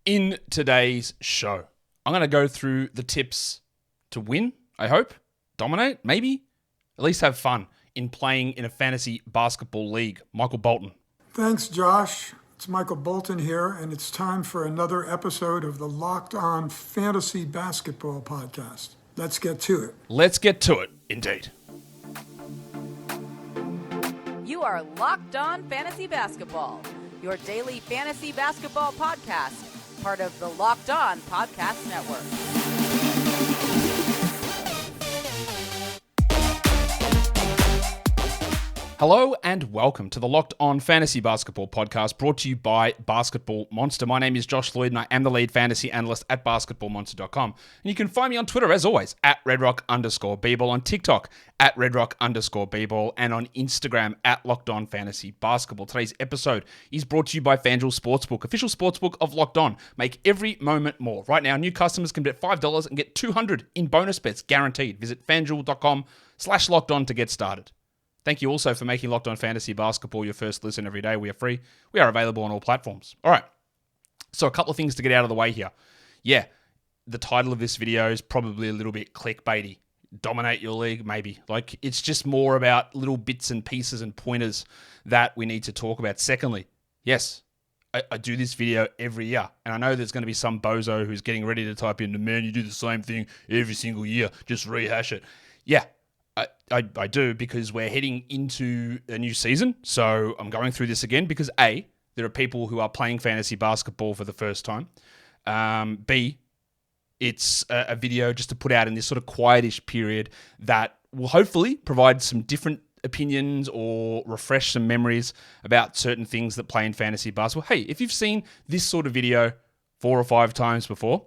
In today's show, I'm going to go through the tips to win, I hope, dominate, maybe, at least have fun in playing in a fantasy basketball league. Michael Bolton. Thanks, Josh. It's Michael Bolton here, and it's time for another episode of the Locked On Fantasy Basketball Podcast. Let's get to it. Let's get to it, indeed. You are Locked On Fantasy Basketball, your daily fantasy basketball podcast, part of the Locked On Podcast Network. Hello and welcome to the Locked On Fantasy Basketball Podcast, brought to you by Basketball Monster. My name is Josh Lloyd and I am the lead fantasy analyst at basketballmonster.com. And you can find me on Twitter, as always, at redrock_bball, on TikTok at redrock_bball, and on Instagram at Locked On Fantasy Basketball. Today's episode is brought to you by FanDuel Sportsbook, official sportsbook of Locked On. Make every moment more. Right now, new customers can bet $5 and get $200 in bonus bets guaranteed. Visit FanDuel.com/LockedOn to get started. Thank you also for making Locked On Fantasy Basketball your first listen every day. We are free. We are available on all platforms. All right. So a couple of things to get out of the way here. Yeah, the title of this video is probably a little bit clickbaity. Dominate your league, maybe. Like, it's just more about little bits and pieces and pointers that we need to talk about. Secondly, yes, I do this video every year. And I know there's going to be some bozo who's getting ready to type in, man, you do the same thing every single year. Just rehash it. Yeah. I do, because we're heading into a new season. So I'm going through this again because A, there are people who are playing fantasy basketball for the first time. B, it's a video just to put out in this sort of quietish period that will hopefully provide some different opinions or refresh some memories about certain things that play in fantasy basketball. Hey, if you've seen this sort of video 4 or 5 times before,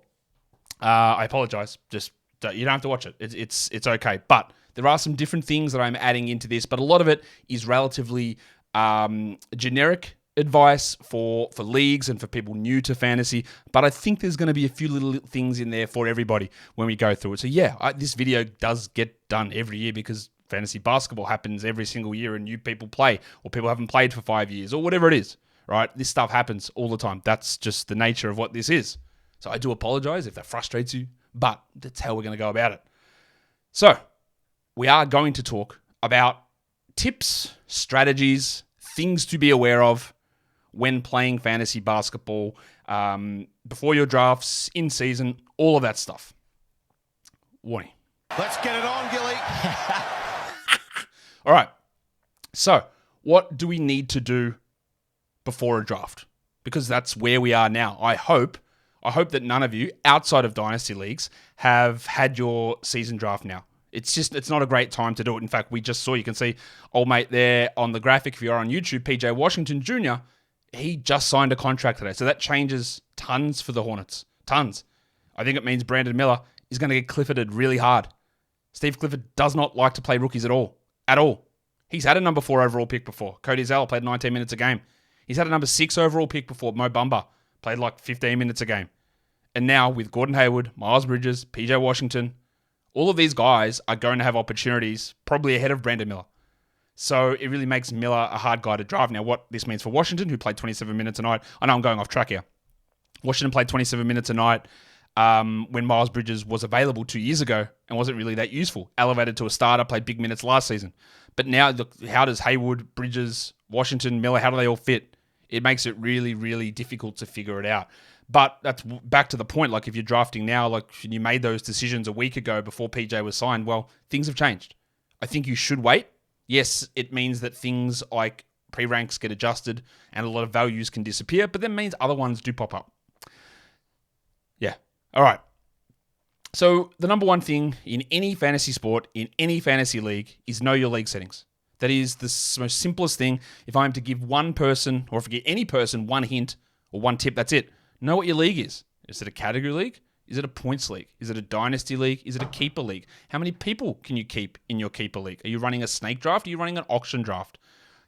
I apologize. Just you don't have to watch it. It's okay. But there are some different things that I'm adding into this, but a lot of it is relatively generic advice for leagues and for people new to fantasy. But I think there's going to be a few little things in there for everybody when we go through it. So yeah, this video does get done every year because fantasy basketball happens every single year and new people play, or people haven't played for 5 years, or whatever it is, right? This stuff happens all the time. That's just the nature of what this is. So I do apologize if that frustrates you, but that's how we're going to go about it. So we are going to talk about tips, strategies, things to be aware of when playing fantasy basketball, before your drafts, in season, all of that stuff. Warning. Let's get it on, Gilly. All right. So what do we need to do before a draft? Because that's where we are now. I hope that none of you outside of Dynasty Leagues have had your season draft now. It's not a great time to do it. In fact, we just saw, you can see old mate there on the graphic, if you are on YouTube, PJ Washington Jr., he just signed a contract today. So that changes tons for the Hornets. Tons. I think it means Brandon Miller is going to get Clifforded really hard. Steve Clifford does not like to play rookies at all. At all. He's had a number 4 overall pick before. Cody Zeller played 19 minutes a game. He's had a number 6 overall pick before. Mo Bamba played like 15 minutes a game. And now with Gordon Hayward, Miles Bridges, PJ Washington, all of these guys are going to have opportunities probably ahead of Brandon Miller. So it really makes Miller a hard guy to draft. Now, what this means for Washington, who played 27 minutes a night. I know I'm going off track here. Washington played 27 minutes a night when Miles Bridges was available 2 years ago and wasn't really that useful. Elevated to a starter, played big minutes last season. But now, look, how does Hayward, Bridges, Washington, Miller, how do they all fit? It makes it really, really difficult to figure it out. But that's back to the point. Like, if you're drafting now, like you made those decisions a week ago before PJ was signed, well, things have changed. I think you should wait. Yes, it means that things like pre-ranks get adjusted and a lot of values can disappear, but that means other ones do pop up. Yeah. All right. So the number one thing in any fantasy sport, in any fantasy league, is know your league settings. That is the most simplest thing. If I'm to give one person, or if I give any person one hint or one tip, that's it. Know what your league is. Is it a category league? Is it a points league? Is it a dynasty league? Is it a keeper league? How many people can you keep in your keeper league? Are you running a snake draft? Are you running an auction draft?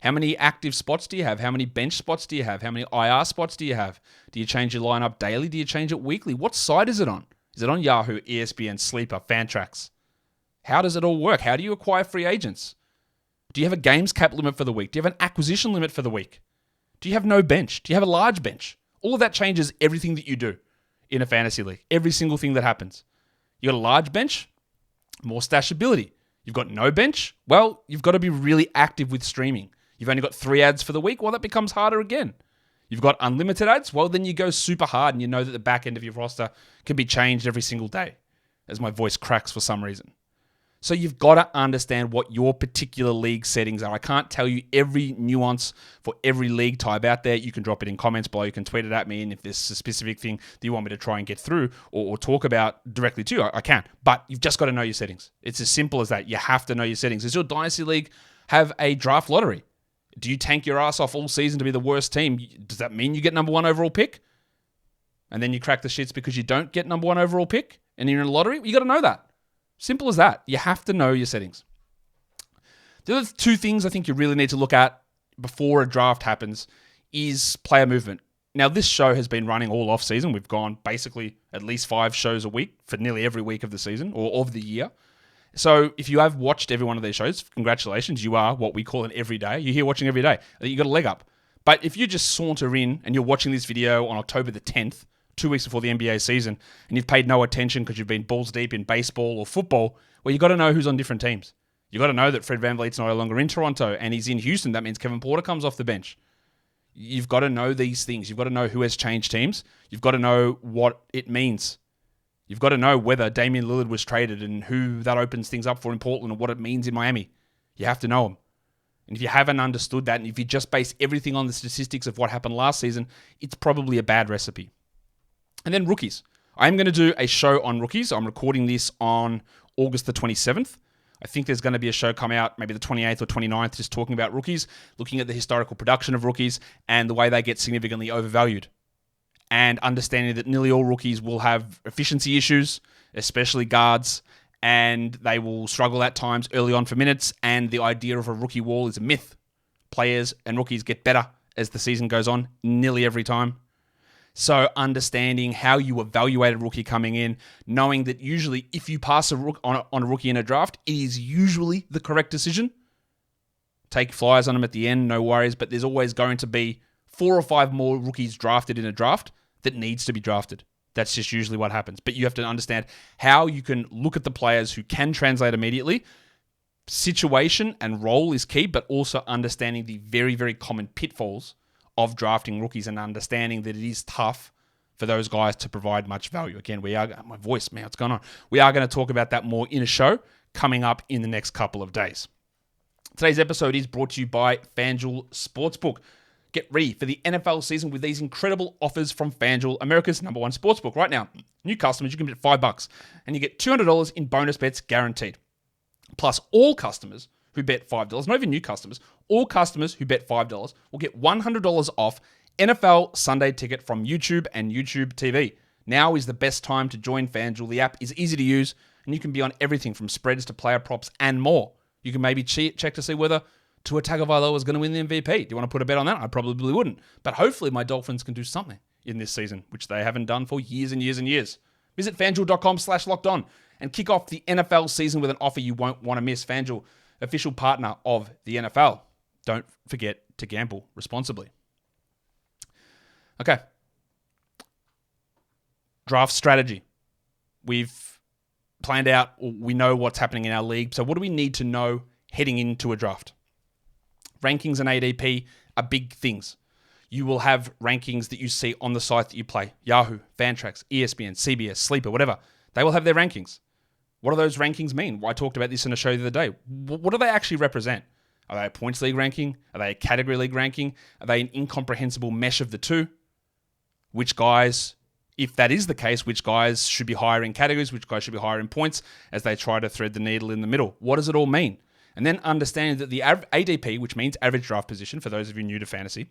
How many active spots do you have? How many bench spots do you have? How many IR spots do you have? Do you change your lineup daily? Do you change it weekly? What site is it on? Is it on Yahoo, ESPN, Sleeper, Fantrax? How does it all work? How do you acquire free agents? Do you have a games cap limit for the week? Do you have an acquisition limit for the week? Do you have no bench? Do you have a large bench? All of that changes everything that you do in a fantasy league. Every single thing that happens. You got a large bench, more stashability. You've got no bench, well, you've got to be really active with streaming. You've only got 3 ads for the week, well, that becomes harder again. You've got unlimited ads, well, then you go super hard and you know that the back end of your roster can be changed every single day, as my voice cracks for some reason. So you've got to understand what your particular league settings are. I can't tell you every nuance for every league type out there. You can drop it in comments below. You can tweet it at me. And if there's a specific thing that you want me to try and get through or talk about directly to you, I can. But you've just got to know your settings. It's as simple as that. You have to know your settings. Does your Dynasty League have a draft lottery? Do you tank your ass off all season to be the worst team? Does that mean you get number 1 overall pick? And then you crack the shits because you don't get number 1 overall pick and you're in a lottery? You got to know that. Simple as that. You have to know your settings. The other 2 things I think you really need to look at before a draft happens is player movement. Now, this show has been running all off season. We've gone basically at least 5 shows a week for nearly every week of the season or of the year. So if you have watched every one of these shows, congratulations. You are what we call an everyday. You're here watching every day. You got a leg up. But if you just saunter in and you're watching this video on October the 10th, 2 weeks before the NBA season, and you've paid no attention because you've been balls deep in baseball or football, well, you got to know who's on different teams. You got to know that Fred VanVleet's no longer in Toronto and he's in Houston. That means Kevin Porter comes off the bench. You've got to know these things. You've got to know who has changed teams. You've got to know what it means. You've got to know whether Damian Lillard was traded and who that opens things up for in Portland and what it means in Miami. You have to know them. And if you haven't understood that, and if you just base everything on the statistics of what happened last season, it's probably a bad recipe. And then rookies. I'm going to do a show on rookies. I'm recording this on August the 27th. I think there's going to be a show come out maybe the 28th or 29th just talking about rookies, looking at the historical production of rookies and the way they get significantly overvalued. And understanding that nearly all rookies will have efficiency issues, especially guards, and they will struggle at times early on for minutes, and the idea of a rookie wall is a myth. Players and rookies get better as the season goes on, nearly every time. So understanding how you evaluate a rookie coming in, knowing that usually if you pass on a rookie in a draft, it is usually the correct decision. Take flyers on them at the end, no worries, but there's always going to be 4 or 5 more rookies drafted in a draft that needs to be drafted. That's just usually what happens. But you have to understand how you can look at the players who can translate immediately. Situation and role is key, but also understanding the very, very common pitfalls of drafting rookies and understanding that it is tough for those guys to provide much value. Again, my voice, man, what's going on? We are going to talk about that more in a show coming up in the next couple of days. Today's episode is brought to you by FanDuel Sportsbook. Get ready for the NFL season with these incredible offers from FanDuel, America's #1 sportsbook. Right now, new customers, you can bet $5 and you get $200 in bonus bets guaranteed. Plus, all customers who bet $5, not even new customers, all customers who bet $5 will get $100 off NFL Sunday Ticket from YouTube and YouTube TV. Now is the best time to join FanDuel. The app is easy to use and you can be on everything from spreads to player props and more. You can maybe check to see whether Tua Tagovailoa is going to win the MVP. Do you want to put a bet on that? I probably wouldn't. But hopefully my Dolphins can do something in this season, which they haven't done for years and years and years. Visit FanDuel.com/lockedon and kick off the NFL season with an offer you won't want to miss. FanDuel, official partner of the NFL. Don't forget to gamble responsibly. Okay. Draft strategy. We've planned out, we know what's happening in our league. So what do we need to know heading into a draft? Rankings and ADP are big things. You will have rankings that you see on the site that you play. Yahoo, Fantrax, ESPN, CBS, Sleeper, whatever. They will have their rankings. What do those rankings mean? I talked about this in a show the other day. What do they actually represent? Are they a points league ranking? Are they a category league ranking? Are they an incomprehensible mesh of the two? Which guys, if that is the case, which guys should be higher in categories, which guys should be higher in points as they try to thread the needle in the middle? What does it all mean? And then understanding that the ADP, which means average draft position, for those of you new to fantasy,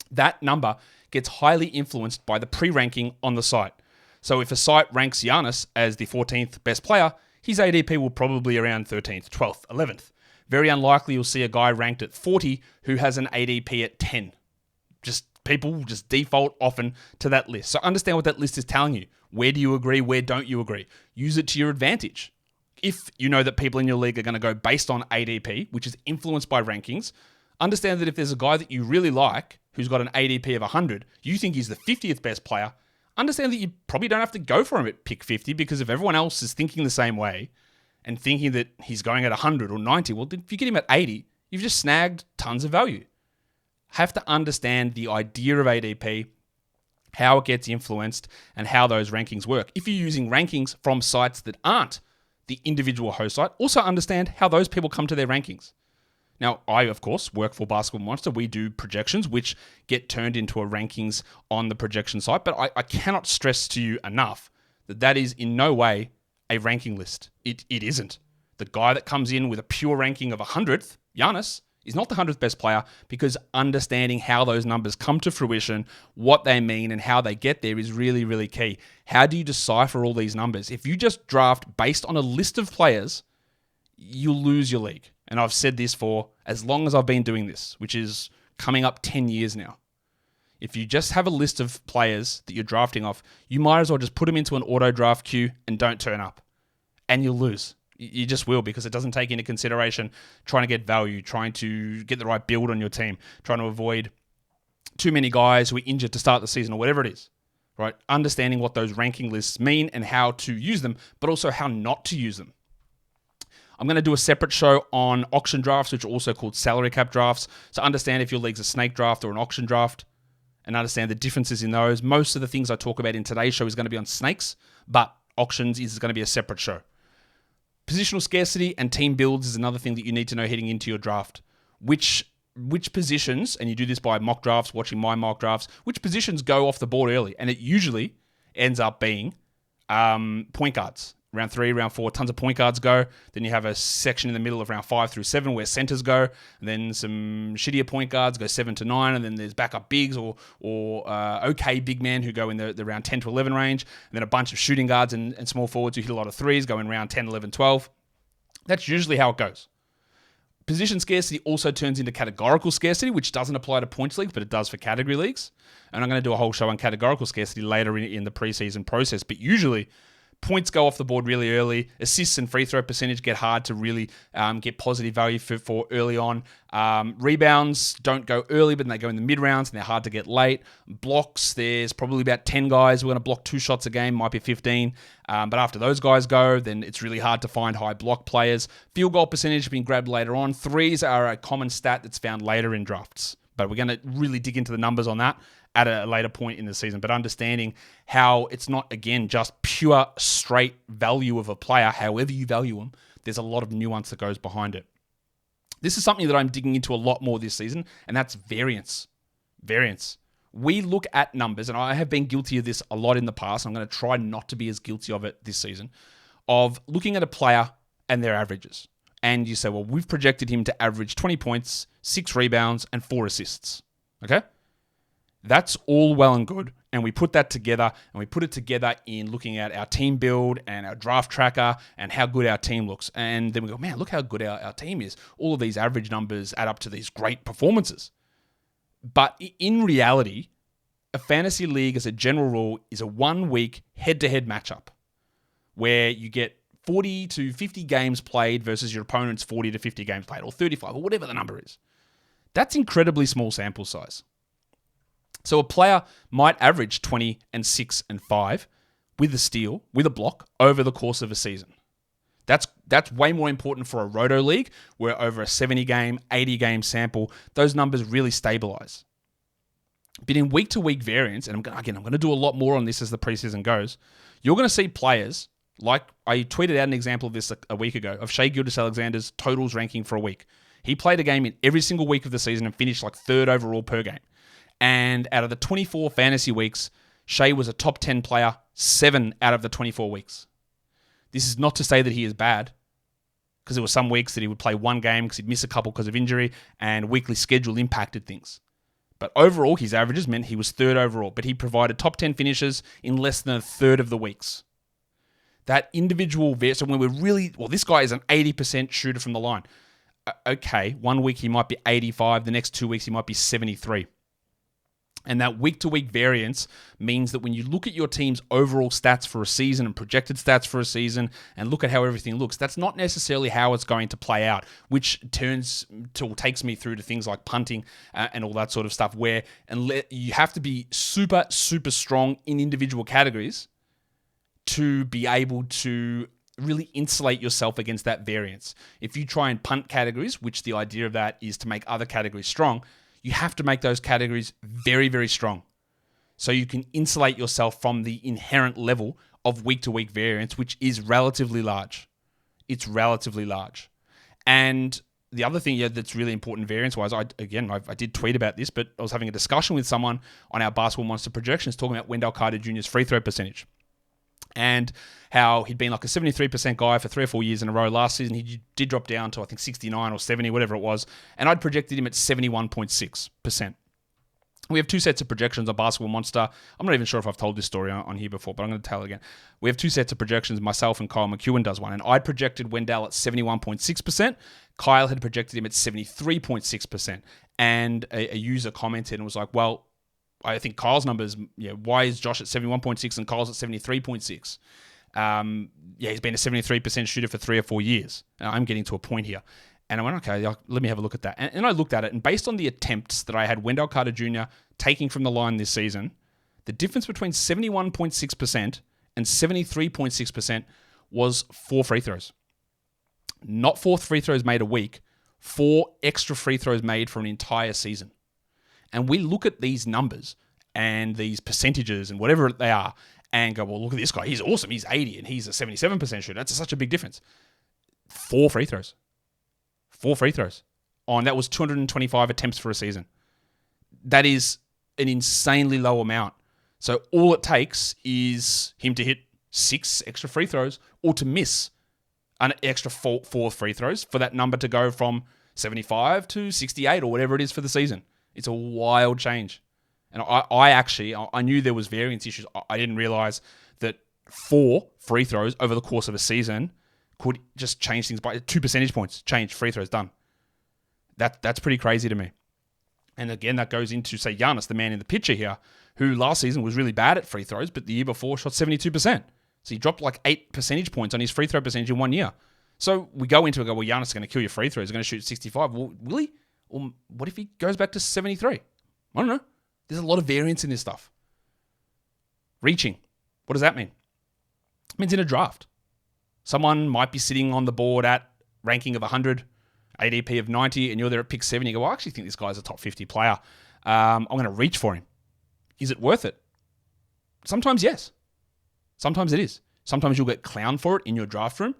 that number gets highly influenced by the pre-ranking on the site. So if a site ranks Giannis as the 14th best player, his ADP will probably be around 13th, 12th, 11th. Very unlikely you'll see a guy ranked at 40 who has an ADP at 10. People just default often to that list. So understand what that list is telling you. Where do you agree? Where don't you agree? Use it to your advantage. If you know that people in your league are going to go based on ADP, which is influenced by rankings, understand that if there's a guy that you really like who's got an ADP of 100, you think he's the 50th best player, understand that you probably don't have to go for him at pick 50, because if everyone else is thinking the same way and thinking that he's going at 100 or 90, well, if you get him at 80, you've just snagged tons of value. Have to understand the idea of ADP, how it gets influenced, and how those rankings work. If you're using rankings from sites that aren't the individual host site, also understand how those people come to their rankings. Now, I, of course, work for Basketball Monster. We do projections, which get turned into a rankings on the projection site. But I cannot stress to you enough that that is in no way a ranking list. It isn't. The guy that comes in with a pure ranking of 100th, Giannis, is not the 100th best player, because understanding how those numbers come to fruition, what they mean, and how they get there is really, really key. How do you decipher all these numbers? If you just draft based on a list of players, you'll lose your league. And I've said this for as long as I've been doing this, which is coming up 10 years now. If you just have a list of players that you're drafting off, you might as well just put them into an auto draft queue and don't turn up. And you'll lose. You just will, because it doesn't take into consideration trying to get value, trying to get the right build on your team, trying to avoid too many guys who are injured to start the season or whatever it is, right? Understanding what those ranking lists mean and how to use them, but also how not to use them. I'm going to do a separate show on auction drafts, which are also called salary cap drafts. So understand if your league's a snake draft or an auction draft, and understand the differences in those. Most of the things I talk about in today's show is going to be on snakes, but auctions is going to be a separate show. Positional scarcity and team builds is another thing that you need to know heading into your draft. Which positions, and you do this by mock drafts, watching my mock drafts, which positions go off the board early? And it usually ends up being point guards. Round 3, round 4, tons of point guards go. Then you have a section in the middle of round 5 through 7 where centers go. And then some shittier point guards go 7 to 9. And then there's backup bigs or okay big men who go in the round 10 to 11 range. And then a bunch of shooting guards and small forwards who hit a lot of threes go in round 10, 11, 12. That's usually how it goes. Position scarcity also turns into categorical scarcity, which doesn't apply to points leagues, but it does for category leagues. And I'm going to do a whole show on categorical scarcity later in the preseason process. But usually, points go off the board really early. Assists and free throw percentage get hard to really get positive value for early on. Rebounds don't go early, but they go in the mid-rounds, and they're hard to get late. Blocks, there's probably about 10 guys who are going to block 2 shots a game, might be 15. But after those guys go, then it's really hard to find high block players. Field goal percentage being grabbed later on. Threes are a common stat that's found later in drafts. But we're going to really dig into the numbers on that at a later point in the season, but understanding how it's not, again, just pure straight value of a player. However you value them, there's a lot of nuance that goes behind it. This is something that I'm digging into a lot more this season, and that's variance. Variance. We look at numbers, and I have been guilty of this a lot in the past. I'm going to try not to be as guilty of it this season, of looking at a player and their averages. And you say, well, we've projected him to average 20 points, 6 rebounds, and 4 assists. Okay? That's all well and good, and we put that together, and we put it together in looking at our team build and our draft tracker and how good our team looks. And then we go, man, look how good our team is. All of these average numbers add up to these great performances. But in reality, a fantasy league, as a general rule, is a 1-week head-to-head matchup where you get 40 to 50 games played versus your opponent's 40 to 50 games played, or 35, or whatever the number is. That's incredibly small sample size. So a player might average 20 and 6 and 5 with a steal, with a block, over the course of a season. That's way more important for a roto league, where over a 70-game, 80-game sample, those numbers really stabilize. But in week-to-week variance, and I'm going to do a lot more on this as the preseason goes, you're going to see players, like I tweeted out an example of this a week ago, of Shai Gilgeous-Alexander's totals ranking for a week. He played a game in every single week of the season and finished like 3rd overall per game. And out of the 24 fantasy weeks, Shai was a top 10 player 7 out of the 24 weeks. This is not to say that he is bad, because there were some weeks that he would play one game because he'd miss a couple because of injury, and weekly schedule impacted things. But overall, his averages meant he was 3rd overall, but he provided top 10 finishes in less than a third of the weeks. That individual, so when we're really, well, this guy is an 80% shooter from the line. Okay, 1 week he might be 85, the next 2 weeks he might be 73. And that week-to-week variance means that when you look at your team's overall stats for a season and projected stats for a season and look at how everything looks, that's not necessarily how it's going to play out, which takes me through to things like punting and all that sort of stuff, where you have to be super, super strong in individual categories to be able to really insulate yourself against that variance. If you try and punt categories, which the idea of that is to make other categories strong, you have to make those categories very, very strong so you can insulate yourself from the inherent level of week-to-week variance, which is relatively large. It's relatively large. And the other thing that's really important variance-wise, I did tweet about this, but I was having a discussion with someone on our Basketball Monster projections talking about Wendell Carter Jr.'s free throw percentage and how he'd been like a 73% guy for 3 or 4 years in a row. Last season, he did drop down to, I think, 69 or 70, whatever it was. And I'd projected him at 71.6%. We have 2 sets of projections on Basketball Monster. I'm not even sure if I've told this story on here before, but I'm going to tell it again. We have 2 sets of projections. Myself and Kyle McEwen does one. And I'd projected Wendell at 71.6%. Kyle had projected him at 73.6%. And a user commented and was like, well, I think Kyle's numbers, why is Josh at 71.6 and Kyle's at 73.6? He's been a 73% shooter for 3 or 4 years. I'm getting to a point here. And I went, okay, let me have a look at that. And I looked at it, and based on the attempts that I had Wendell Carter Jr. taking from the line this season, the difference between 71.6% and 73.6% was 4 free throws. Not 4 free throws made a week, 4 extra free throws made for an entire season. And we look at these numbers and these percentages and whatever they are and go, well, look at this guy. He's awesome. He's 80 and he's a 77% shooter. That's such a big difference. 4 free throws. 4 free throws. That was 225 attempts for a season. That is an insanely low amount. So all it takes is him to hit 6 extra free throws or to miss an extra 4 free throws for that number to go from 75 to 68 or whatever it is for the season. It's a wild change. And I knew there was variance issues. I didn't realize that 4 free throws over the course of a season could just change things by 2 percentage points. Change free throws, done. That's pretty crazy to me. And again, that goes into, say, Giannis, the man in the picture here, who last season was really bad at free throws, but the year before shot 72%. So he dropped like 8 percentage points on his free throw percentage in 1 year. So we go into it and go, well, Giannis is going to kill your free throws. He's going to shoot 65. Well, will he? Or what if he goes back to 73? I don't know. There's a lot of variance in this stuff. Reaching. What does that mean? It means in a draft. Someone might be sitting on the board at ranking of 100, ADP of 90, and you're there at pick 7. You go, well, I actually think this guy's a top 50 player. I'm going to reach for him. Is it worth it? Sometimes yes. Sometimes it is. Sometimes you'll get clowned for it in your draft room.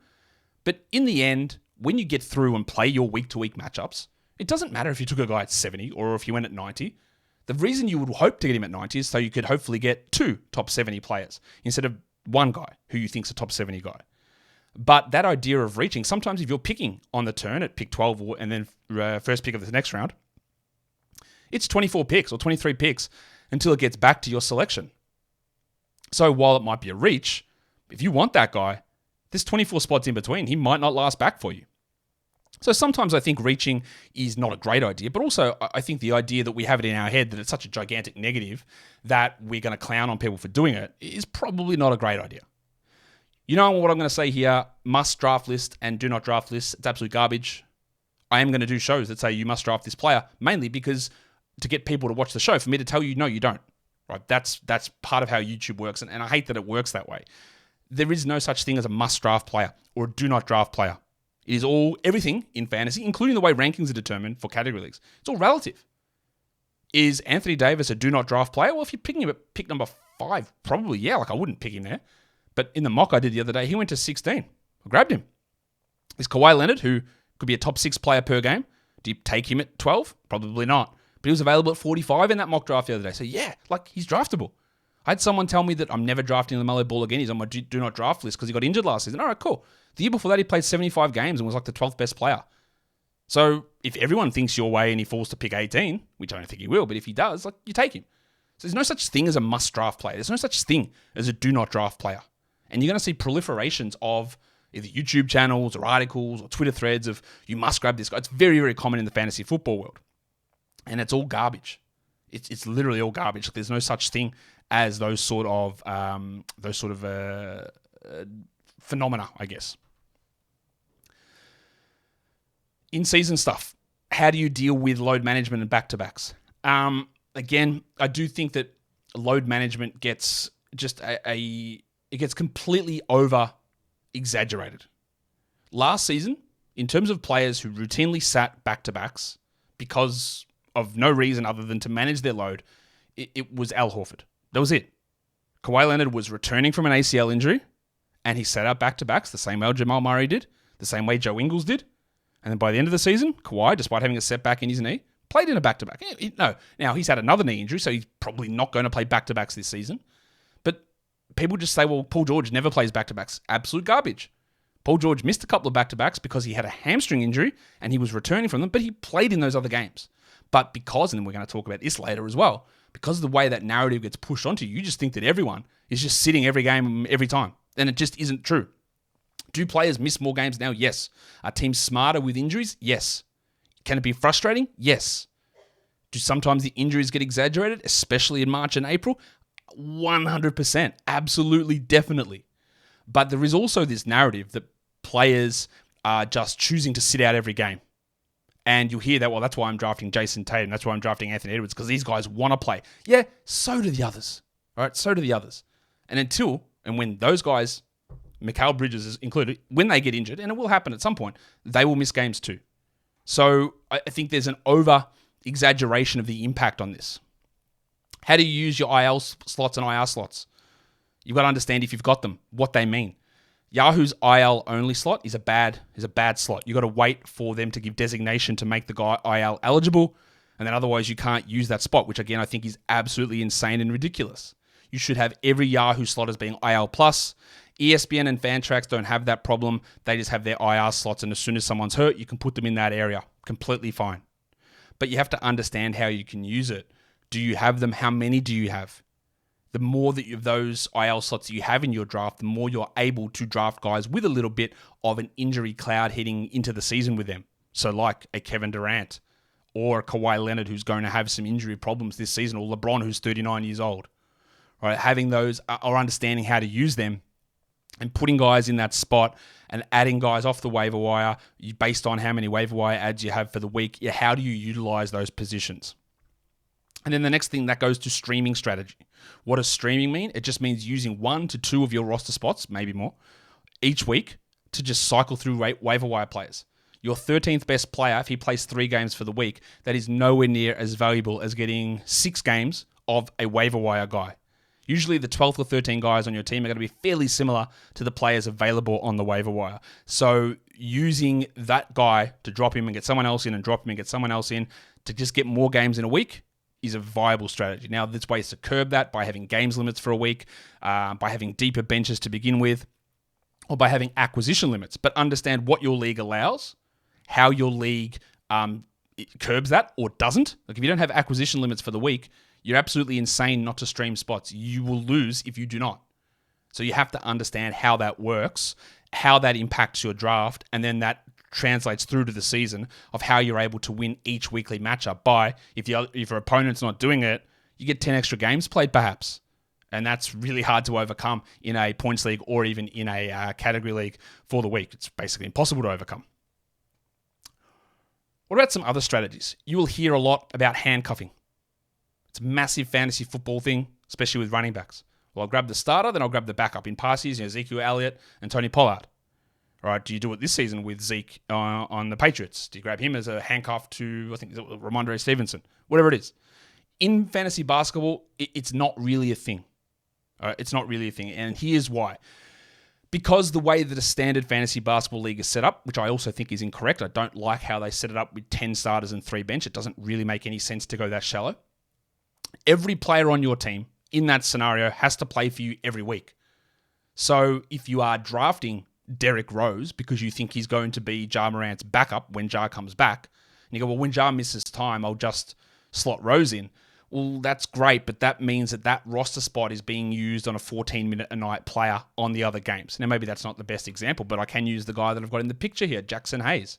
But in the end, when you get through and play your week-to-week matchups, it doesn't matter if you took a guy at 70 or if you went at 90. The reason you would hope to get him at 90 is so you could hopefully get 2 top 70 players instead of one guy who you think's a top 70 guy. But that idea of reaching, sometimes if you're picking on the turn at pick 12 and then first pick of the next round, it's 24 picks or 23 picks until it gets back to your selection. So while it might be a reach, if you want that guy, there's 24 spots in between. He might not last back for you. So sometimes I think reaching is not a great idea, but also I think the idea that we have it in our head that it's such a gigantic negative that we're going to clown on people for doing it is probably not a great idea. You know what I'm going to say here? Must draft list and do not draft list. It's absolute garbage. I am going to do shows that say you must draft this player, mainly because to get people to watch the show, for me to tell you, no, you don't. Right? That's part of how YouTube works, and I hate that it works that way. There is no such thing as a must draft player or a do not draft player. It is everything in fantasy, including the way rankings are determined for category leagues. It's all relative. Is Anthony Davis a do not draft player? Well, if you're picking him at pick number 5, probably, yeah. Like I wouldn't pick him there. But in the mock I did the other day, he went to 16. I grabbed him. Is Kawhi Leonard, who could be a top 6 player per game, do you take him at 12? Probably not. But he was available at 45 in that mock draft the other day. So yeah, like he's draftable. I had someone tell me that I'm never drafting LaMelo Ball again. He's on my do not draft list because he got injured last season. All right, cool. The year before that, he played 75 games and was like the 12th best player. So if everyone thinks your way and he falls to pick 18, which I don't think he will, but if he does, like you take him. So there's no such thing as a must draft player. There's no such thing as a do not draft player. And you're going to see proliferations of either YouTube channels or articles or Twitter threads of you must grab this guy. It's very, very common in the fantasy football world. And it's all garbage. It's literally all garbage. There's no such thing as those sort of phenomena, I guess. In-season stuff. How do you deal with load management and back-to-backs? Again, I do think that load management gets just it gets completely over-exaggerated. Last season, in terms of players who routinely sat back-to-backs because of no reason other than to manage their load, it was Al Horford. That was it. Kawhi Leonard was returning from an ACL injury, and he sat out back-to-backs the same way Jamal Murray did, the same way Joe Ingles did. And then by the end of the season, Kawhi, despite having a setback in his knee, played in a back-to-back. No, now he's had another knee injury, so he's probably not going to play back-to-backs this season. But people just say, well, Paul George never plays back-to-backs. Absolute garbage. Paul George missed a couple of back-to-backs because he had a hamstring injury and he was returning from them, but he played in those other games. But because, and we're going to talk about this later as well, because of the way that narrative gets pushed onto you, you just think that everyone is just sitting every game every time. And it just isn't true. Do players miss more games now? Yes. Are teams smarter with injuries? Yes. Can it be frustrating? Yes. Do sometimes the injuries get exaggerated, especially in March and April? 100%. Absolutely, definitely. But there is also this narrative that players are just choosing to sit out every game. And you'll hear that, well, that's why I'm drafting Jason Tatum. That's why I'm drafting Anthony Edwards, because these guys want to play. Yeah, so do the others. All right, so do the others. And when those guys, Mikal Bridges is included, when they get injured, and it will happen at some point, they will miss games too. So I think there's an over-exaggeration of the impact on this. How do you use your IL slots and IR slots? You've got to understand, if you've got them, what they mean. Yahoo's IL only slot is a bad slot. You've got to wait for them to give designation to make the guy IL eligible, and then otherwise you can't use that spot, which again I think is absolutely insane and ridiculous. You should have every Yahoo slot as being IL+. ESPN and Fantrax don't have that problem. They just have their IR slots, and as soon as someone's hurt, you can put them in that area. Completely fine. But you have to understand how you can use it. Do you have them? How many do you have? The more that those IL slots that you have in your draft, the more you're able to draft guys with a little bit of an injury cloud heading into the season with them. So like a Kevin Durant or a Kawhi Leonard who's going to have some injury problems this season, or LeBron who's 39 years old. Right? Having those or understanding how to use them and putting guys in that spot and adding guys off the waiver wire based on how many waiver wire ads you have for the week. How do you utilize those positions? And then the next thing that goes to streaming strategy. What does streaming mean? It just means using 1 to 2 of your roster spots, maybe more, each week to just cycle through waiver wire players. Your 13th best player, if he plays 3 games for the week, that is nowhere near as valuable as getting 6 games of a waiver wire guy. Usually the 12th or 13 guys on your team are going to be fairly similar to the players available on the waiver wire. So using that guy to drop him and get someone else in and drop him and get someone else in to just get more games in a week is a viable strategy. Now, there's ways to curb that by having games limits for a week, by having deeper benches to begin with, or by having acquisition limits. But understand what your league allows, how your league curbs that or doesn't. Like if you don't have acquisition limits for the week, you're absolutely insane not to stream spots. You will lose if you do not. So you have to understand how that works, how that impacts your draft, and then that translates through to the season of how you're able to win each weekly matchup by, if your opponent's not doing it, you get 10 extra games played perhaps. And that's really hard to overcome in a points league or even in a category league for the week. It's basically impossible to overcome. What about some other strategies? You will hear a lot about handcuffing. It's a massive fantasy football thing, especially with running backs. Well, I'll grab the starter, then I'll grab the backup. In past years, Ezekiel Elliott and Tony Pollard. All right, do you do it this season with Zeke on the Patriots? Do you grab him as a handcuff to, I think, Ramondre Stevenson? Whatever it is. In fantasy basketball, it's not really a thing. It's not really a thing, and here's why. Because the way that a standard fantasy basketball league is set up, which I also think is incorrect, I don't like how they set it up with 10 starters and 3 bench. It doesn't really make any sense to go that shallow. Every player on your team in that scenario has to play for you every week. So if you are drafting Derrick Rose because you think he's going to be Ja Morant's backup when Ja comes back, and you go, well, when Ja misses time, I'll just slot Rose in. Well, that's great, but that means that roster spot is being used on a 14-minute-a-night player on the other games. Now, maybe that's not the best example, but I can use the guy that I've got in the picture here, Jackson Hayes.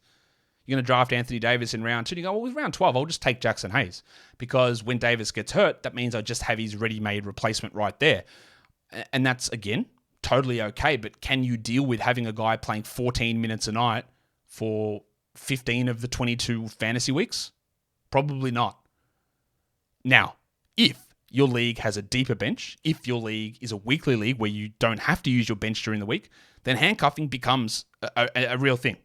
You're going to draft Anthony Davis in round 2. You go, well, with round 12, I'll just take Jackson Hayes. Because when Davis gets hurt, that means I just have his ready-made replacement right there. And that's, again, totally okay. But can you deal with having a guy playing 14 minutes a night for 15 of the 22 fantasy weeks? Probably not. Now, if your league has a deeper bench, if your league is a weekly league where you don't have to use your bench during the week, then handcuffing becomes a real thing,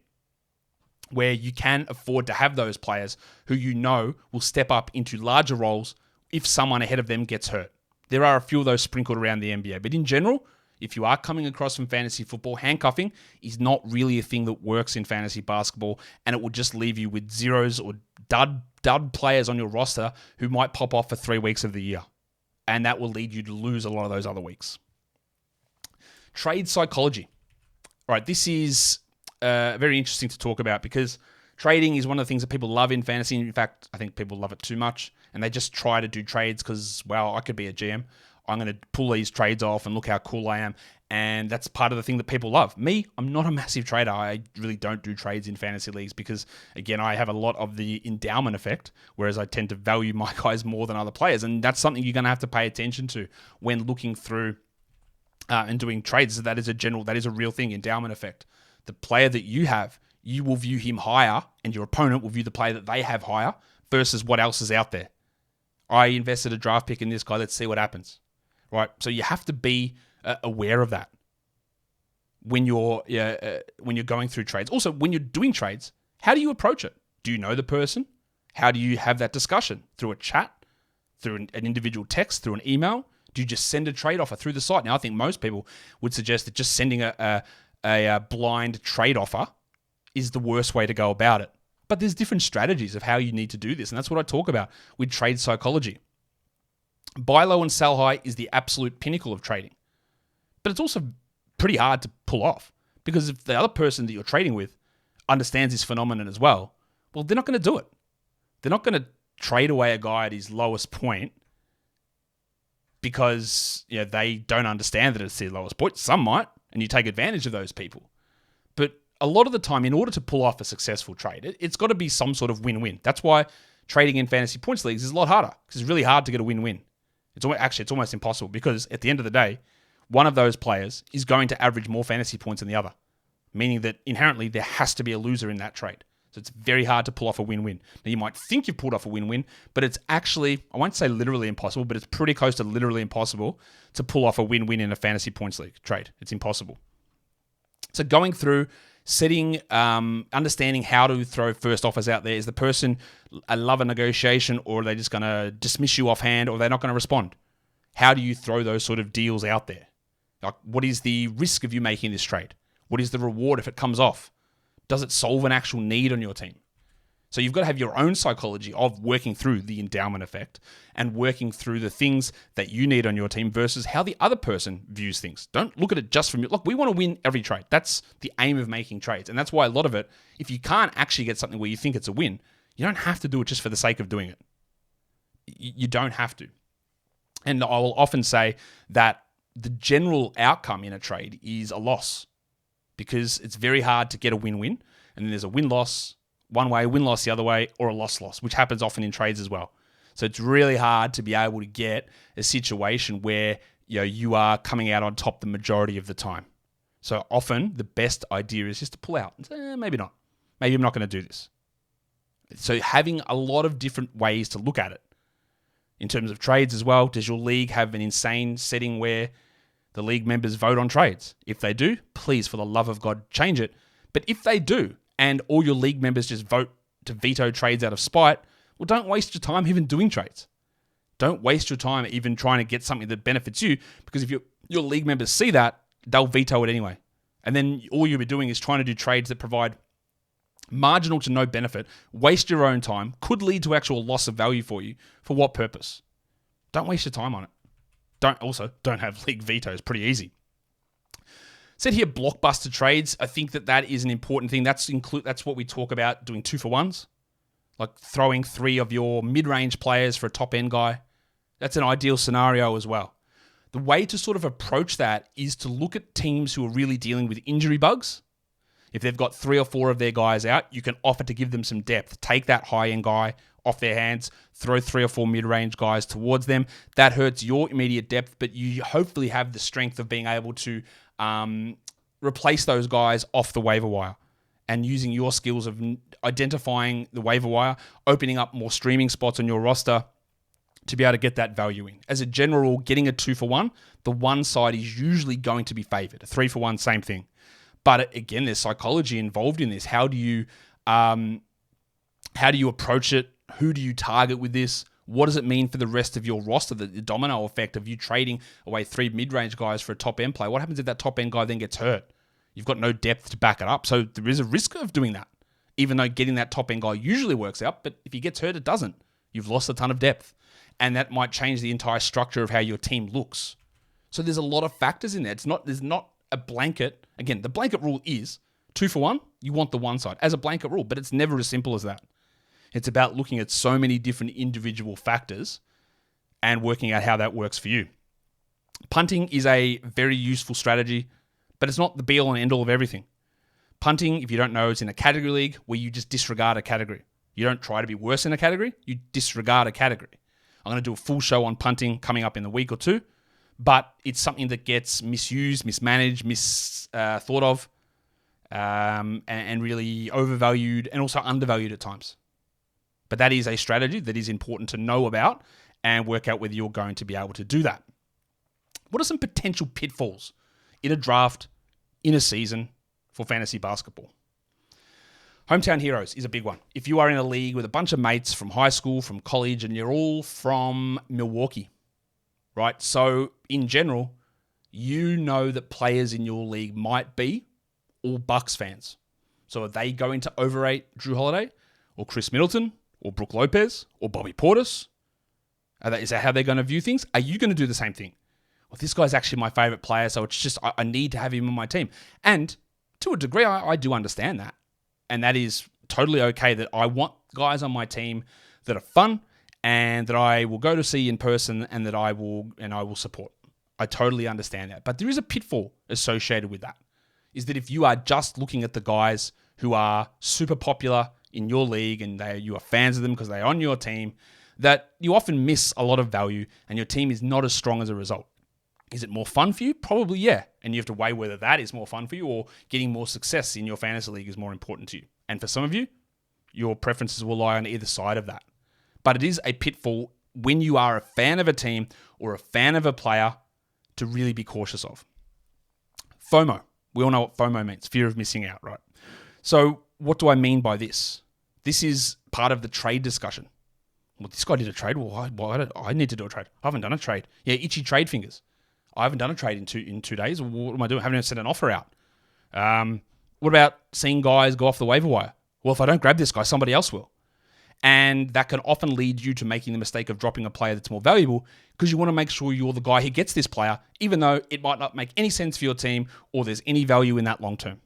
where you can afford to have those players who you know will step up into larger roles if someone ahead of them gets hurt. There are a few of those sprinkled around the NBA, but in general, if you are coming across from fantasy football, handcuffing is not really a thing that works in fantasy basketball, and it will just leave you with zeros or dud players on your roster who might pop off for 3 weeks of the year, and that will lead you to lose a lot of those other weeks. Trade psychology. All right, this is very interesting to talk about because trading is one of the things that people love in fantasy. In fact, I think people love it too much, and they just try to do trades because, well, I could be a GM. I'm going to pull these trades off and look how cool I am. And that's part of the thing that people love. Me, I'm not a massive trader. I really don't do trades in fantasy leagues because, again, I have a lot of the endowment effect, whereas I tend to value my guys more than other players. And that's something you're going to have to pay attention to when looking through and doing trades. That is a real thing, endowment effect. The player that you have, you will view him higher, and your opponent will view the player that they have higher versus what else is out there. I invested a draft pick in this guy. Let's see what happens. Right, so you have to be aware of that when you're going through trades. Also, when you're doing trades, how do you approach it? Do you know the person? How do you have that discussion? Through a chat, through an individual text, through an email? Do you just send a trade offer through the site? Now, I think most people would suggest that just sending a blind trade offer is the worst way to go about it. But there's different strategies of how you need to do this, and that's what I talk about with trade psychology. Buy low and sell high is the absolute pinnacle of trading. But it's also pretty hard to pull off because if the other person that you're trading with understands this phenomenon as well, well, they're not going to do it. They're not going to trade away a guy at his lowest point because they don't understand that it's their lowest point. Some might, and you take advantage of those people. But a lot of the time, in order to pull off a successful trade, it's got to be some sort of win-win. That's why trading in fantasy points leagues is a lot harder because it's really hard to get a win-win. It's almost impossible because at the end of the day, one of those players is going to average more fantasy points than the other, meaning that inherently there has to be a loser in that trade. So it's very hard to pull off a win-win. Now, you might think you've pulled off a win-win, but it's actually, I won't say literally impossible, but it's pretty close to literally impossible to pull off a win-win in a fantasy points league trade. It's impossible. So going through setting, understanding how to throw first offers out there. Is the person a love a negotiation, or are they just going to dismiss you offhand, or they're not going to respond? How do you throw those sort of deals out there? Like, what is the risk of you making this trade? What is the reward if it comes off? Does it solve an actual need on your team? So you've got to have your own psychology of working through the endowment effect and working through the things that you need on your team versus how the other person views things. Don't look at it just from your... Look, we want to win every trade. That's the aim of making trades. And that's why a lot of it, if you can't actually get something where you think it's a win, you don't have to do it just for the sake of doing it. You don't have to. And I will often say that the general outcome in a trade is a loss because it's very hard to get a win-win. And then there's a win-loss one way, win-loss the other way, or a loss-loss, which happens often in trades as well. So it's really hard to be able to get a situation where you are coming out on top the majority of the time. So often the best idea is just to pull out and say, maybe not. Maybe I'm not going to do this. So having a lot of different ways to look at it. In terms of trades as well, does your league have an insane setting where the league members vote on trades? If they do, please, for the love of God, change it. But if they do, and all your league members just vote to veto trades out of spite, well, don't waste your time even doing trades. Don't waste your time even trying to get something that benefits you, because if your league members see that, they'll veto it anyway. And then all you'll be doing is trying to do trades that provide marginal to no benefit, waste your own time, could lead to actual loss of value for you. For what purpose? Don't waste your time on it. Don't have league vetoes. Pretty easy. Said here, blockbuster trades. I think that is an important thing. That's what we talk about, doing 2-for-1s. Like throwing 3 of your mid-range players for a top-end guy. That's an ideal scenario as well. The way to sort of approach that is to look at teams who are really dealing with injury bugs. If they've got 3 or 4 of their guys out, you can offer to give them some depth. Take that high-end guy off their hands, throw 3 or 4 mid-range guys towards them. That hurts your immediate depth, but you hopefully have the strength of being able to replace those guys off the waiver wire and using your skills of identifying the waiver wire, opening up more streaming spots on your roster to be able to get that value in. As a general, getting a 2-for-1, the one side is usually going to be favored. A 3-for-1, same thing. But again, there's psychology involved in this. How do you approach it? Who do you target with this? What does it mean for the rest of your roster? The domino effect of you trading away 3 mid-range guys for a top-end player. What happens if that top-end guy then gets hurt? You've got no depth to back it up. So there is a risk of doing that, even though getting that top-end guy usually works out. But if he gets hurt, it doesn't. You've lost a ton of depth. And that might change the entire structure of how your team looks. So there's a lot of factors in there. There's not a blanket. Again, the blanket rule is 2-for-1. You want the one side as a blanket rule, but it's never as simple as that. It's about looking at so many different individual factors and working out how that works for you. Punting is a very useful strategy, but it's not the be-all and end-all of everything. Punting, if you don't know, is in a category league where you just disregard a category. You don't try to be worse in a category, you disregard a category. I'm going to do a full show on punting coming up in the week or two, but it's something that gets misused, mismanaged, thought of, and really overvalued and also undervalued at times. But that is a strategy that is important to know about and work out whether you're going to be able to do that. What are some potential pitfalls in a draft, in a season for fantasy basketball? Hometown heroes is a big one. If you are in a league with a bunch of mates from high school, from college, and you're all from Milwaukee, right? So in general, you know that players in your league might be all Bucks fans. So are they going to overrate Drew Holiday or Chris Middleton or Brook Lopez or Bobby Portis? Is that how they're going to view things? Are you going to do the same thing? Well, this guy's actually my favorite player, so it's just I need to have him on my team. And to a degree, I do understand that. And that is totally okay that I want guys on my team that are fun and that I will go to see in person and that I will support. I totally understand that. But there is a pitfall associated with that. Is that if you are just looking at the guys who are super popular in your league and you are fans of them because they're on your team, that you often miss a lot of value and your team is not as strong as a result. Is it more fun for you? Probably, yeah. And you have to weigh whether that is more fun for you or getting more success in your fantasy league is more important to you. And for some of you, your preferences will lie on either side of that. But it is a pitfall when you are a fan of a team or a fan of a player to really be cautious of. FOMO. We all know what FOMO means, fear of missing out, right? So what do I mean by this? This is part of the trade discussion. Well, this guy did a trade. Well, why did I need to do a trade? I haven't done a trade. Yeah, itchy trade fingers. I haven't done a trade in 2 days. What am I doing? I haven't even sent an offer out. What about seeing guys go off the waiver wire? Well, if I don't grab this guy, somebody else will. And that can often lead you to making the mistake of dropping a player that's more valuable because you want to make sure you're the guy who gets this player, even though it might not make any sense for your team or there's any value in that long term.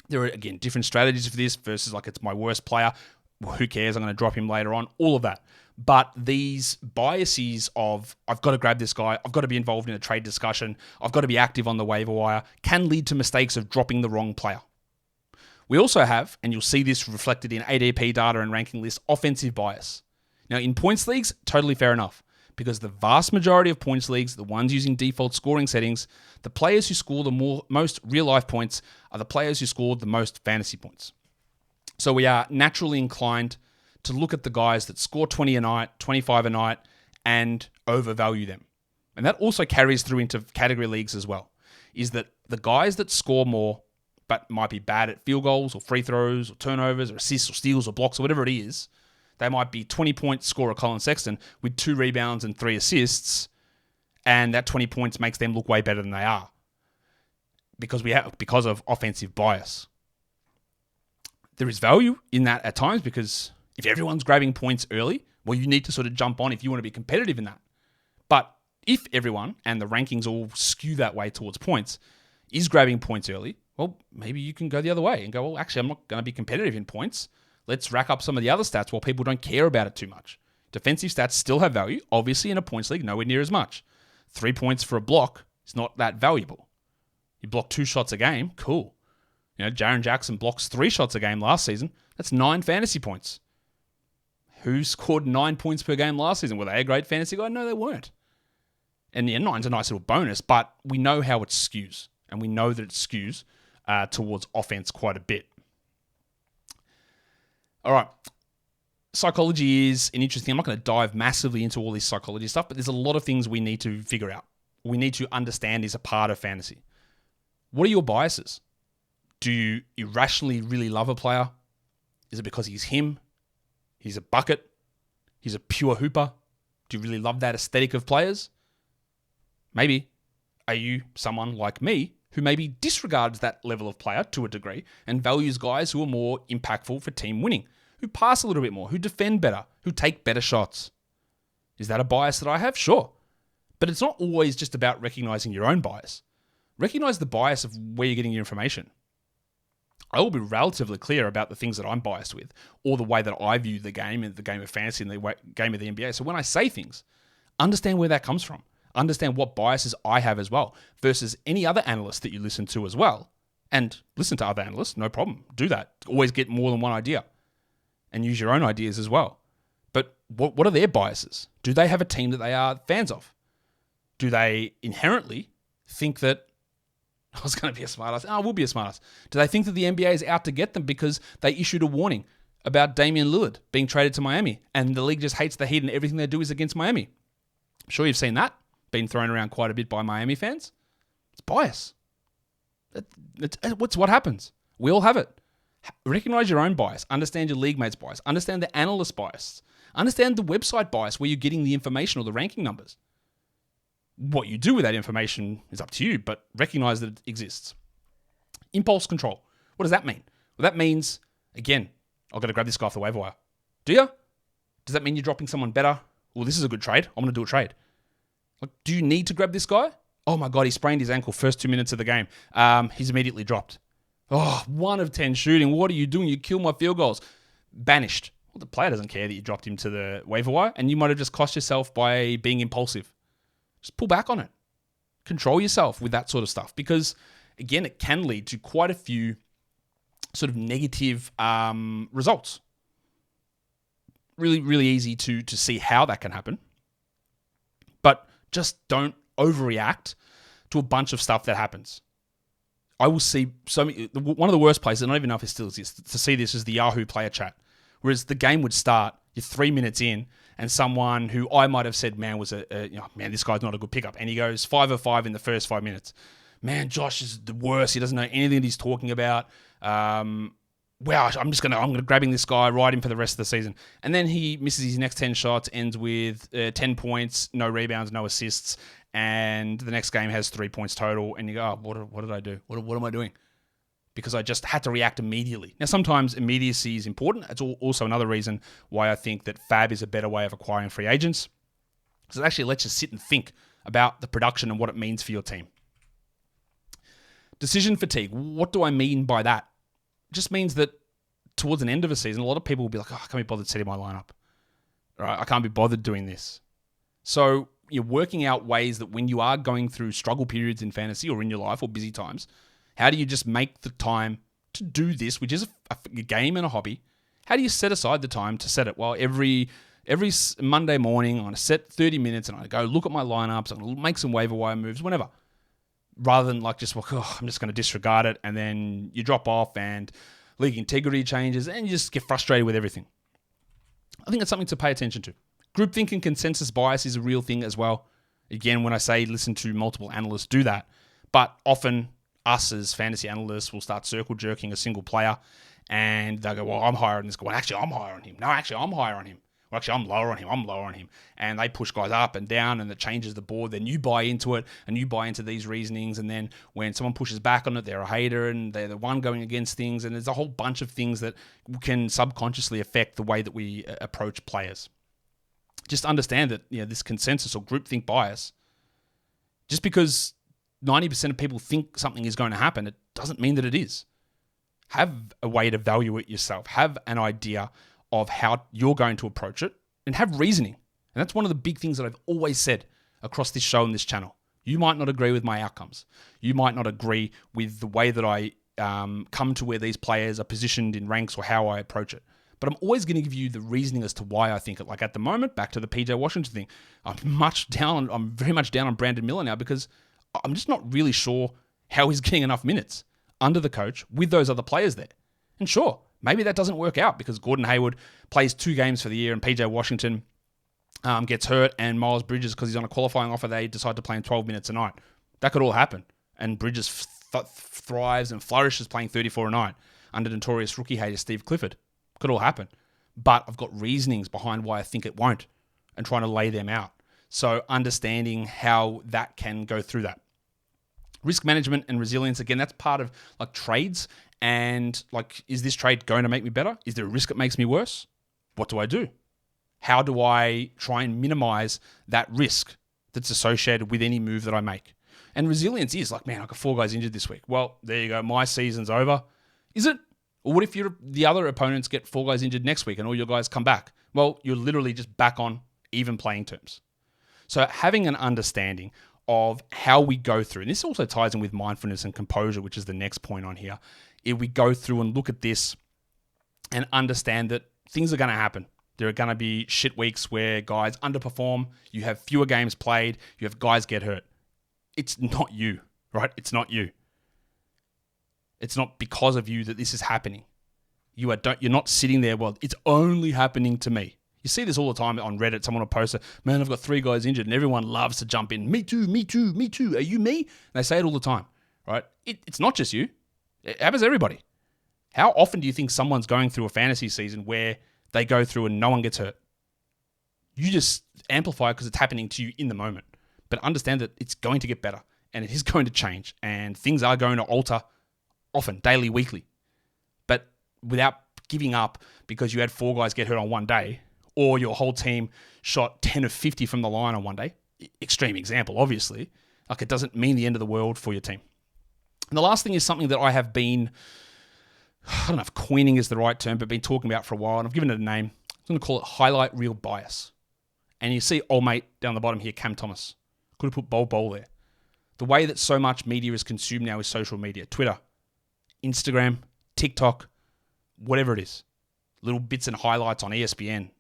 There are, again, different strategies for this versus like it's my worst player. Well, who cares? I'm going to drop him later on. All of that. But these biases of I've got to grab this guy, I've got to be involved in a trade discussion, I've got to be active on the waiver wire, can lead to mistakes of dropping the wrong player. We also have, and you'll see this reflected in ADP data and ranking lists, offensive bias. Now, in points leagues, totally fair enough, because the vast majority of points leagues, the ones using default scoring settings, the players who score the most real-life points are the players who scored the most fantasy points. So we are naturally inclined to look at the guys that score 20 a night, 25 a night, and overvalue them. And that also carries through into category leagues as well, is that the guys that score more but might be bad at field goals or free throws or turnovers or assists or steals or blocks or whatever it is, they might be 20-point scorer Colin Sexton with 2 rebounds and 3 assists, and that 20 points makes them look way better than they are because of offensive bias. There is value in that at times because if everyone's grabbing points early, well, you need to sort of jump on if you want to be competitive in that. But if everyone, and the rankings all skew that way towards points, is grabbing points early, well, maybe you can go the other way and go, well, actually, I'm not going to be competitive in points. Let's rack up some of the other stats while people don't care about it too much. Defensive stats still have value. Obviously, in a points league, nowhere near as much. 3 points for a block is not that valuable. You block 2 shots a game, cool. Jaren Jackson blocks 3 shots a game last season. That's 9 fantasy points. Who scored 9 points per game last season? Were they a great fantasy guy? No, they weren't. And 9's a nice little bonus, but we know how it skews. And we know that it skews towards offense quite a bit. All right. Psychology is an interesting thing. I'm not going to dive massively into all this psychology stuff, but there's a lot of things we need to figure out. We need to understand is a part of fantasy. What are your biases? Do you irrationally really love a player? Is it because he's him? He's a bucket? He's a pure hooper? Do you really love that aesthetic of players? Maybe. Are you someone like me who maybe disregards that level of player to a degree and values guys who are more impactful for team winning, who pass a little bit more, who defend better, who take better shots? Is that a bias that I have? Sure. But it's not always just about recognizing your own bias. Recognize the bias of where you're getting your information. I will be relatively clear about the things that I'm biased with, or the way that I view the game and the game of fantasy and the game of the NBA. So when I say things, understand where that comes from. Understand what biases I have as well, versus any other analyst that you listen to as well. And listen to other analysts, no problem. Do that. Always get more than one idea. And use your own ideas as well. But what are their biases? Do they have a team that they are fans of? Do they inherently think that I was going to be a smartass? I will be a smartass. Do they think that the NBA is out to get them because they issued a warning about Damian Lillard being traded to Miami and the league just hates the Heat and everything they do is against Miami? I'm sure you've seen that being thrown around quite a bit by Miami fans. It's bias. It's what happens. We all have it. Recognize your own bias. Understand your league mate's bias. Understand the analyst bias. Understand the website bias where you're getting the information or the ranking numbers. What you do with that information is up to you, but recognize that it exists. Impulse control. What does that mean? Well, that means, again, I've got to grab this guy off the waiver wire. Do you? Does that mean you're dropping someone better? Well, this is a good trade. I'm going to do a trade. Like, do you need to grab this guy? Oh my God, he sprained his ankle first 2 minutes of the game. He's immediately dropped. Oh, 1 of 10 shooting. What are you doing? You kill my field goals. Banished. Well, the player doesn't care that you dropped him to the waiver wire, and you might have just cost yourself by being impulsive. Just pull back on it. Control yourself with that sort of stuff, because, again, it can lead to quite a few sort of negative results. Really, really easy to see how that can happen. But just don't overreact to a bunch of stuff that happens. I will see one of the worst places, I don't even know if it still exists, to see this is the Yahoo player chat. Whereas the game would start, you're 3 minutes in, and someone who I might have said, man, this guy's not a good pickup. And he goes 5 of 5 in the first 5 minutes. Man, Josh is the worst. He doesn't know anything that he's talking about. I'm grabbing this guy, ride him for the rest of the season. And then he misses his next 10 shots, ends with 10 points, no rebounds, no assists. And the next game has 3 points total. And you go, what did I do? What am I doing? Because I just had to react immediately. Now, sometimes immediacy is important. It's also another reason why I think that Fab is a better way of acquiring free agents. Because it actually lets you sit and think about the production and what it means for your team. Decision fatigue. What do I mean by that? It just means that towards an end of a season, a lot of people will be like, I can't be bothered setting my lineup. Right? I can't be bothered doing this. So you're working out ways that when you are going through struggle periods in fantasy or in your life or busy times, how do you just make the time to do this, which is a game and a hobby? How do you set aside the time to set it? Well, every Monday morning, I'm going to set 30 minutes and I go look at my lineups. I'm going to make some waiver wire moves, whenever. Rather than I'm just going to disregard it, and then you drop off and league integrity changes and you just get frustrated with everything. I think it's something to pay attention to. Groupthink and consensus bias is a real thing as well. Again, when I say listen to multiple analysts, do that. But often us as fantasy analysts will start circle jerking a single player and they'll go, well, I'm higher on this guy. Well, actually, I'm higher on him. No, actually, I'm higher on him. Well, actually, I'm lower on him. I'm lower on him. And they push guys up and down and it changes the board. Then you buy into it and you buy into these reasonings. And then when someone pushes back on it, they're a hater and they're the one going against things. And there's a whole bunch of things that can subconsciously affect the way that we approach players. Just understand that this consensus or groupthink bias, just because 90% of people think something is going to happen, it doesn't mean that it is. Have a way to evaluate yourself. Have an idea of how you're going to approach it and have reasoning. And that's one of the big things that I've always said across this show and this channel. You might not agree with my outcomes. You might not agree with the way that I come to where these players are positioned in ranks or how I approach it. But I'm always going to give you the reasoning as to why I think it. Like at the moment, back to the PJ Washington thing, I'm very much down on Brandon Miller now because I'm just not really sure how he's getting enough minutes under the coach with those other players there. And sure, maybe that doesn't work out because Gordon Hayward plays 2 games for the year and PJ Washington gets hurt and Miles Bridges, because he's on a qualifying offer, they decide to play him 12 minutes a night. That could all happen. And Bridges thrives and flourishes playing 34 a night under notorious rookie hater Steve Clifford. Could all happen. But I've got reasonings behind why I think it won't and trying to lay them out. So understanding how that can go through that. Risk management and resilience, again, that's part of like trades. And like, is this trade going to make me better? Is there a risk that makes me worse? What do I do? How do I try and minimize that risk that's associated with any move that I make? And resilience is like, man, I got 4 guys injured this week. Well, there you go. My season's over. Is it? Or what if the other opponents get 4 guys injured next week and all your guys come back? Well, you're literally just back on even playing terms. So having an understanding of how we go through, and this also ties in with mindfulness and composure, which is the next point on here. If we go through and look at this and understand that things are going to happen. There are going to be shit weeks where guys underperform, you have fewer games played, you have guys get hurt. It's not you, right? It's not you. It's not because of you that this is happening. You're not sitting there, well, it's only happening to me. You see this all the time on Reddit. Someone will post it, man, I've got 3 guys injured, and everyone loves to jump in. Me too, me too, me too. Are you me? And they say it all the time, right? It's not just you. It happens to everybody. How often do you think someone's going through a fantasy season where they go through and no one gets hurt? You just amplify it because it's happening to you in the moment. But understand that it's going to get better and it is going to change and things are going to alter often, daily, weekly. But without giving up because you had 4 guys get hurt on one day or your whole team shot 10 of 50 from the line on one day. Extreme example, obviously. Like, it doesn't mean the end of the world for your team. And the last thing is something that I have been, I don't know if coining is the right term, but been talking about for a while, and I've given it a name. I'm going to call it highlight reel bias. And you see old mate down the bottom here, Cam Thomas. Could have put Bol there. The way that so much media is consumed now is social media. Twitter, Instagram, TikTok, whatever it is. Little bits and highlights on ESPN.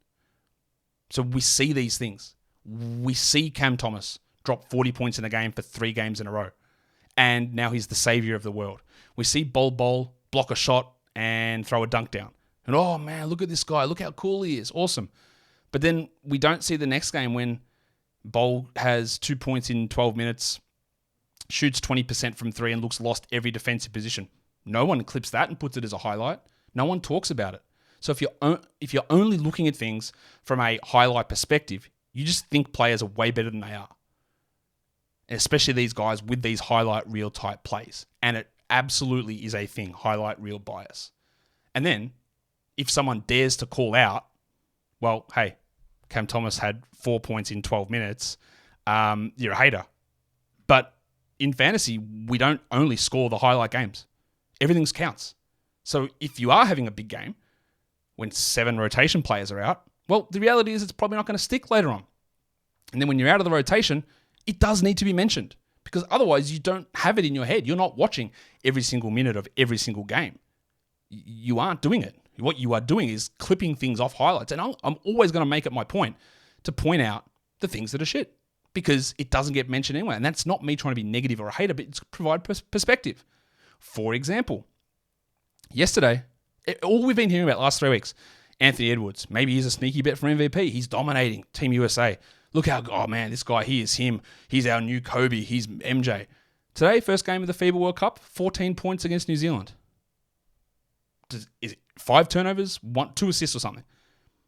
So we see these things. We see Cam Thomas drop 40 points in a game for 3 games in a row. And now he's the savior of the world. We see Bol block a shot and throw a dunk down. And oh man, look at this guy. Look how cool he is. Awesome. But then we don't see the next game when Bol has 2 points in 12 minutes, shoots 20% from 3 and looks lost every defensive position. No one clips that and puts it as a highlight. No one talks about it. So if you're only looking at things from a highlight perspective, you just think players are way better than they are. And especially these guys with these highlight reel type plays. And it absolutely is a thing, highlight reel bias. And then if someone dares to call out, well, hey, Cam Thomas had 4 points in 12 minutes, you're a hater. But in fantasy, we don't only score the highlight games. Everything counts. So if you are having a big game, when 7 rotation players are out, well, the reality is it's probably not going to stick later on. And then when you're out of the rotation, it does need to be mentioned because otherwise you don't have it in your head. You're not watching every single minute of every single game. You aren't doing it. What you are doing is clipping things off highlights. And I'm always going to make it my point to point out the things that are shit because it doesn't get mentioned anyway. And that's not me trying to be negative or a hater, but it's to provide perspective. For example, yesterday, all we've been hearing about the last 3 weeks, Anthony Edwards, maybe he's a sneaky bet for MVP. He's dominating Team USA. Look how, oh man, this guy, he is him. He's our new Kobe. He's MJ. Today, first game of the FIBA World Cup, 14 points against New Zealand. Is it 5 turnovers, 2 assists or something?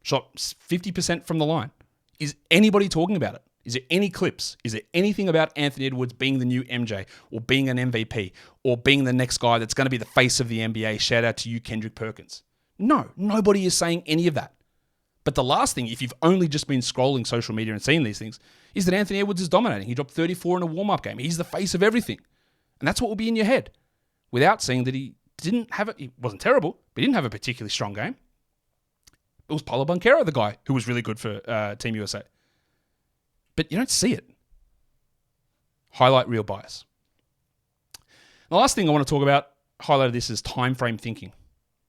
Shot 50% from the line. Is anybody talking about it? Is there any clips? Is there anything about Anthony Edwards being the new MJ or being an MVP or being the next guy that's going to be the face of the NBA? Shout out to you, Kendrick Perkins. No, nobody is saying any of that. But the last thing, if you've only just been scrolling social media and seeing these things, is that Anthony Edwards is dominating. He dropped 34 in a warm-up game. He's the face of everything. And that's what will be in your head without seeing that he didn't have it. He wasn't terrible, but he didn't have a particularly strong game. It was Paulo Banchero, the guy who was really good for Team USA. But you don't see it. Highlight reel bias. The last thing I want to talk about, highlighted this as time frame thinking.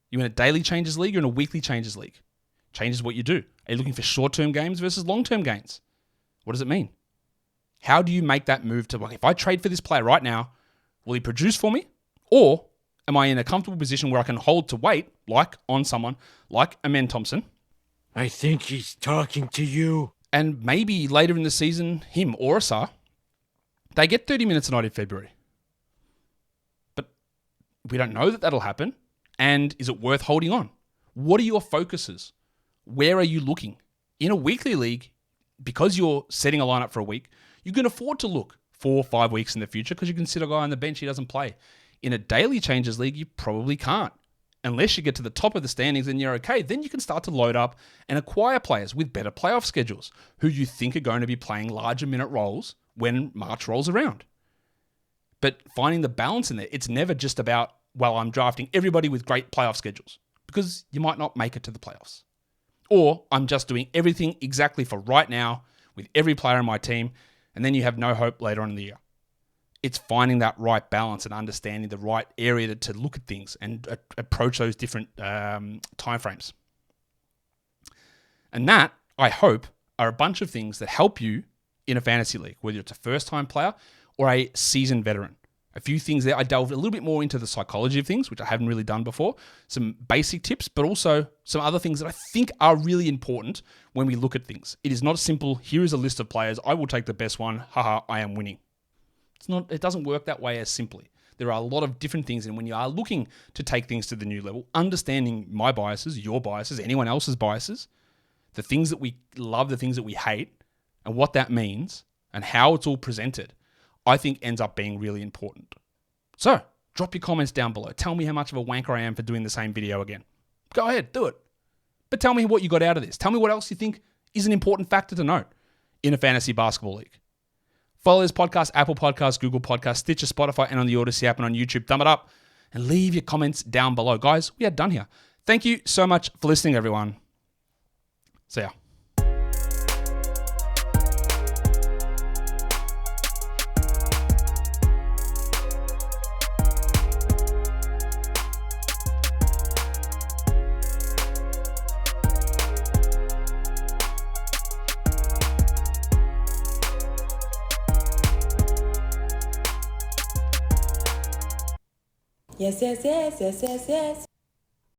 You're in a daily changes league, you're in a weekly changes league. Changes what you do. Are you looking for short-term gains versus long-term gains? What does it mean? How do you make that move to, like, if I trade for this player right now, will he produce for me? Or am I in a comfortable position where I can hold to wait, like on someone like Amen Thompson? I think he's talking to you. And maybe later in the season, him or Asar, they get 30 minutes a night in February. But we don't know that that'll happen. And is it worth holding on? What are your focuses? Where are you looking? In a weekly league, because you're setting a lineup for a week, you can afford to look 4 or 5 weeks in the future because you can sit a guy on the bench, he doesn't play. In a daily changes league, you probably can't. Unless you get to the top of the standings and you're okay, then you can start to load up and acquire players with better playoff schedules who you think are going to be playing larger minute roles when March rolls around. But finding the balance in there, it's never just about, well, I'm drafting everybody with great playoff schedules because you might not make it to the playoffs. Or I'm just doing everything exactly for right now with every player in my team, and then you have no hope later on in the year. It's finding that right balance and understanding the right area to look at things and approach those different timeframes. And that, I hope, are a bunch of things that help you in a fantasy league, whether it's a first-time player or a seasoned veteran. A few things there. I delved a little bit more into the psychology of things, which I haven't really done before. Some basic tips, but also some other things that I think are really important when we look at things. It is not a simple, here is a list of players, I will take the best one, haha, I am winning. It doesn't work that way as simply. There are a lot of different things, and when you are looking to take things to the new level, understanding my biases, your biases, anyone else's biases, the things that we love, the things that we hate, and what that means, and how it's all presented, I think ends up being really important. So, drop your comments down below. Tell me how much of a wanker I am for doing the same video again. Go ahead, do it. But tell me what you got out of this. Tell me what else you think is an important factor to note in a fantasy basketball league. Follow this podcast, Apple Podcasts, Google Podcasts, Stitcher, Spotify, and on the Odyssey app and on YouTube. Thumb it up and leave your comments down below. Guys, we are done here. Thank you so much for listening, everyone. See ya. Yes, yes, yes, yes, yes, yes.